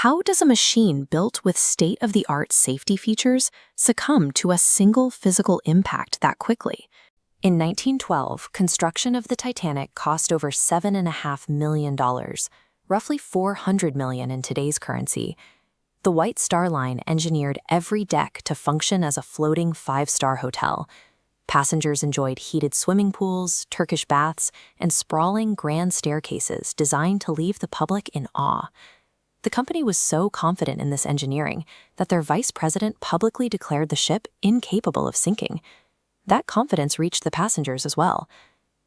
How does a machine built with state-of-the-art safety features succumb to a single physical impact that quickly? In 1912, construction of the Titanic cost over $7.5 million, roughly $400 million in today's currency. The White Star Line engineered every deck to function as a floating five-star hotel. Passengers enjoyed heated swimming pools, Turkish baths, and sprawling grand staircases designed to leave the public in awe. The company was so confident in this engineering that their vice president publicly declared the ship incapable of sinking. That confidence reached the passengers as well.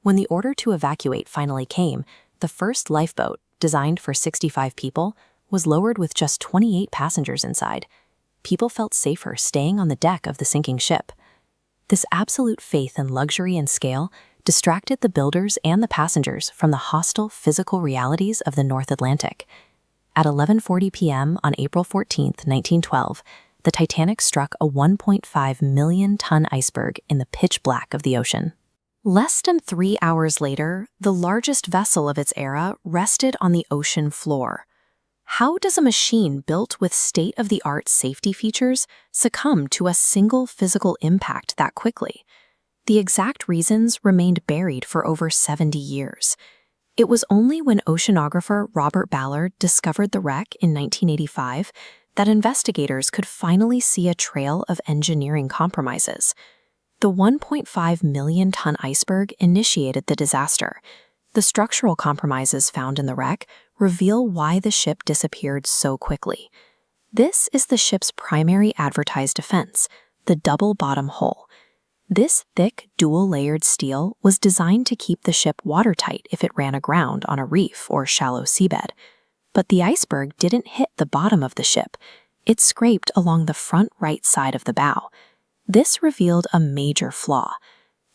When the order to evacuate finally came, the first lifeboat, designed for 65 people, was lowered with just 28 passengers inside. People felt safer staying on the deck of the sinking ship. This absolute faith in luxury and scale distracted the builders and the passengers from the hostile physical realities of the North Atlantic. At 11:40 p.m. on April 14, 1912, the Titanic struck a 1.5 million-ton iceberg in the pitch black of the ocean. Less than 3 hours later, the largest vessel of its era rested on the ocean floor. How does a machine built with state-of-the-art safety features succumb to a single physical impact that quickly? The exact reasons remained buried for over 70 years. It was only when oceanographer Robert Ballard discovered the wreck in 1985 that investigators could finally see a trail of engineering compromises. The 1.5 million-ton iceberg initiated the disaster. The structural compromises found in the wreck reveal why the ship disappeared so quickly. This is the ship's primary advertised defense, the double bottom hull. This thick, dual-layered steel was designed to keep the ship watertight if it ran aground on a reef or shallow seabed. But the iceberg didn't hit the bottom of the ship. It scraped along the front right side of the bow. This revealed a major flaw.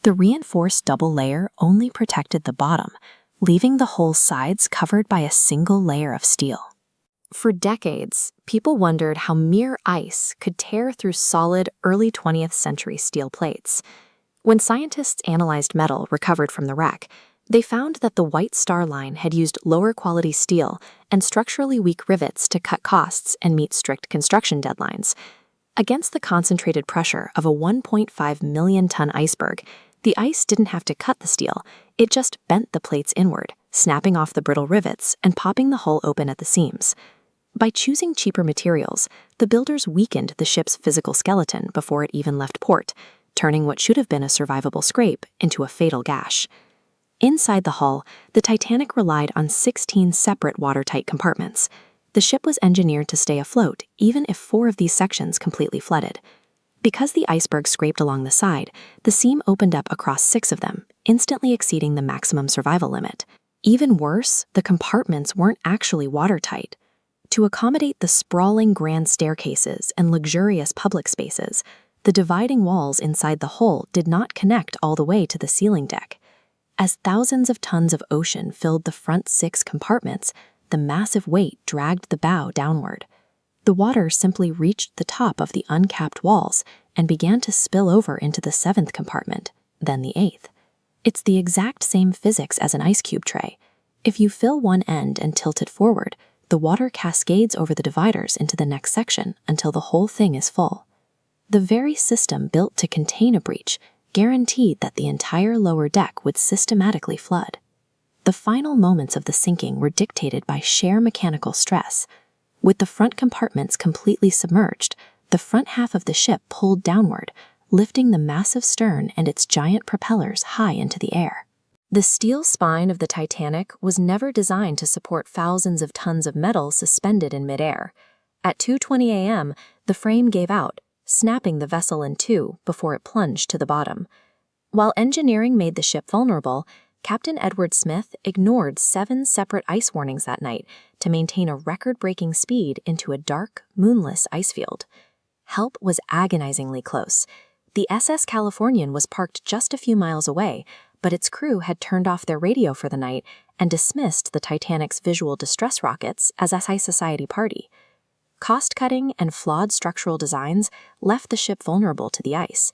The reinforced double layer only protected the bottom, leaving the hull's sides covered by a single layer of steel. For decades, people wondered how mere ice could tear through solid early 20th century steel plates. When scientists analyzed metal recovered from the wreck, they found that the White Star Line had used lower quality steel and structurally weak rivets to cut costs and meet strict construction deadlines. Against the concentrated pressure of a 1.5 million-ton iceberg, the ice didn't have to cut the steel, it just bent the plates inward, snapping off the brittle rivets and popping the hull open at the seams. By choosing cheaper materials, the builders weakened the ship's physical skeleton before it even left port, turning what should have been a survivable scrape into a fatal gash. Inside the hull, the Titanic relied on 16 separate watertight compartments. The ship was engineered to stay afloat, even if 4 of these sections completely flooded. Because the iceberg scraped along the side, the seam opened up across 6 of them, instantly exceeding the maximum survival limit. Even worse, the compartments weren't actually watertight. To accommodate the sprawling grand staircases and luxurious public spaces, the dividing walls inside the hull did not connect all the way to the ceiling deck. As thousands of tons of ocean filled the front 6 compartments, the massive weight dragged the bow downward. The water simply reached the top of the uncapped walls and began to spill over into the 7th compartment, then the 8th. It's the exact same physics as an ice cube tray. If you fill one end and tilt it forward, the water cascades over the dividers into the next section until the whole thing is full. The very system built to contain a breach guaranteed that the entire lower deck would systematically flood. The final moments of the sinking were dictated by sheer mechanical stress. With the front compartments completely submerged, the front half of the ship pulled downward, lifting the massive stern and its giant propellers high into the air. The steel spine of the Titanic was never designed to support thousands of tons of metal suspended in midair. At 2:20 a.m., the frame gave out, snapping the vessel in two before it plunged to the bottom. While engineering made the ship vulnerable, Captain Edward Smith ignored 7 separate ice warnings that night to maintain a record-breaking speed into a dark, moonless ice field. Help was agonizingly close. The SS Californian was parked just a few miles away, but its crew had turned off their radio for the night and dismissed the Titanic's visual distress rockets as a high society party. Cost-cutting and flawed structural designs left the ship vulnerable to the ice.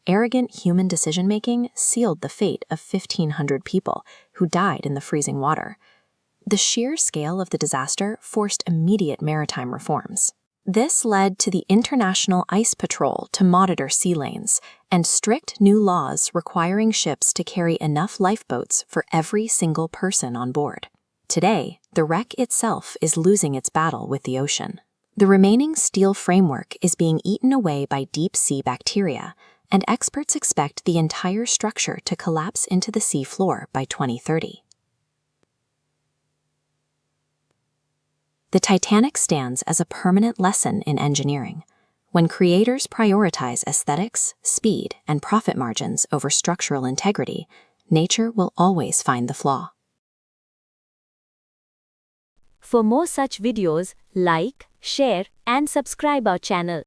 Arrogant human decision-making sealed the fate of 1,500 people who died in the freezing water. The sheer scale of the disaster forced immediate maritime reforms. This led to the International Ice Patrol to monitor sea lanes and strict new laws requiring ships to carry enough lifeboats for every single person on board. Today, the wreck itself is losing its battle with the ocean. The remaining steel framework is being eaten away by deep-sea bacteria, and experts expect the entire structure to collapse into the sea floor by 2030. The Titanic stands as a permanent lesson in engineering. When creators prioritize aesthetics, speed, and profit margins over structural integrity, nature will always find the flaw. For more such videos, like, share, and subscribe our channel.